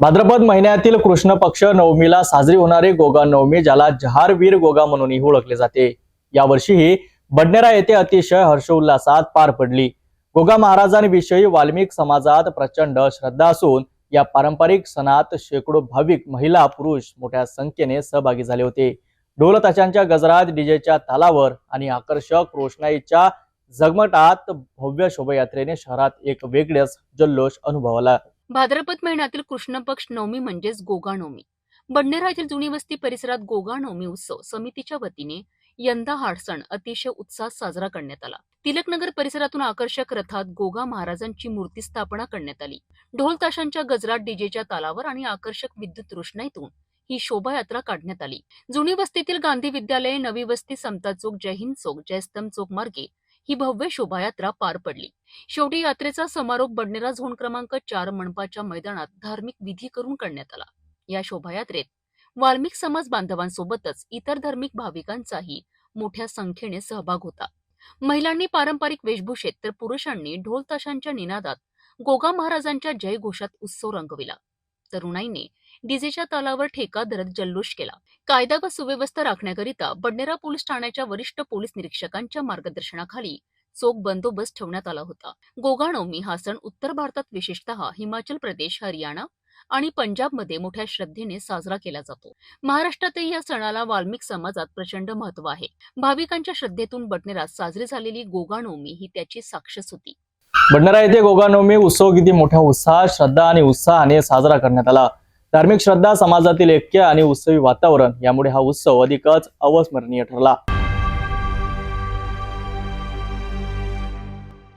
भाद्रपद महिन्यातील कृष्ण पक्ष नवमीला साजरी होणारी गोगा नवमी, ज्याला जहारवीर गोगा म्हणूनही ओळखले जाते, यावर्षीही बडनेरा येथे अतिशय हर्षोल्लासात पार पडली। गोगा महाराजांविषयी वाल्मिक समाजात प्रचंड श्रद्धा असून या पारंपरिक सणात शेकडो भाविक महिला पुरुष मोठ्या संख्येने सहभागी झाले होते। ढोल ताशांच्या गजरात, डीजेच्या तालावर आणि आकर्षक रोषणाईच्या झगमटात भव्य शोभायात्रेने शहरात एक वेगळाच जल्लोष अनुभवला। भाद्रपद महिन्यातील कृष्ण पक्ष नवमी म्हणजेच गोगा नवमी बडनेरा येथील जुनी वस्ती परिसरात गोगा नवमी उत्सव समितीच्या वतीने यंदा हा सण अतिशय उत्साहात साजरा करण्यात आला। तिलकनगर परिसरातून आकर्षक रथात गोगा महाराजांची मूर्ती स्थापना करण्यात आली। ढोल ताशांच्या गजरात, डीजेच्या तालावर आणि आकर्षक विद्युत रोषणाईतून ही शोभायात्रा काढण्यात आली। जुनी वस्तीतील गांधी विद्यालय, नवी वस्ती, समता चौक, जय हिंद चौक, जयस्तंभ चौक मार्गे ही भव्य शोभायात्रा पार पडली। शेवटी यात्रेचा समारोप बडनेरा झोन क्रमांक 4 मनपाच्या मैदानात धार्मिक विधी करून करण्यात आला। या शोभायात्रेत वाल्मिक समाज बांधवांसोबतच इतर धार्मिक भाविकांचाही मोठ्या संख्येने सहभाग होता। महिलांनी पारंपरिक वेशभूषेत तर पुरुषांनी ढोल ताशांच्या निनादात गोगा महाराजांच्या जयघोषात उत्सव रंगविला। तरुणाईने डीजेच्या तालावर ठेका धरत जल्लोष केला। कायदा व सुव्यवस्था राखण्याकरिता बडनेरा पोलीस ठाण्याच्या वरिष्ठ पोलीस निरीक्षकांच्या मार्गदर्शनाखाली चोख बंदोबस्त ठेवण्यात आला होता। गोगा नवमी हा सण उत्तर भारतात, विशेषतः हिमाचल प्रदेश, हरियाणा आणि पंजाबमध्ये मोठ्या श्रद्धेने साजरा केला जातो। महाराष्ट्रातही या सणाला वाल्मिक समाजात प्रचंड महत्त्व आहे। भाविकांच्या श्रद्धेतून बडनेरात साजरी झालेली गोगा नवमी ही त्याची साक्षच होती। बडनेरा येथे गोगा नवमी उत्सव किती मोठ्या उत्साहात, श्रद्धा आणि उत्साहाने साजरा करण्यात आला। धार्मिक श्रद्धा, समाजातील ऐक्य आणि उत्सवी वातावरण यामुळे हा उत्सव अधिकच अविस्मरणीय ठरला।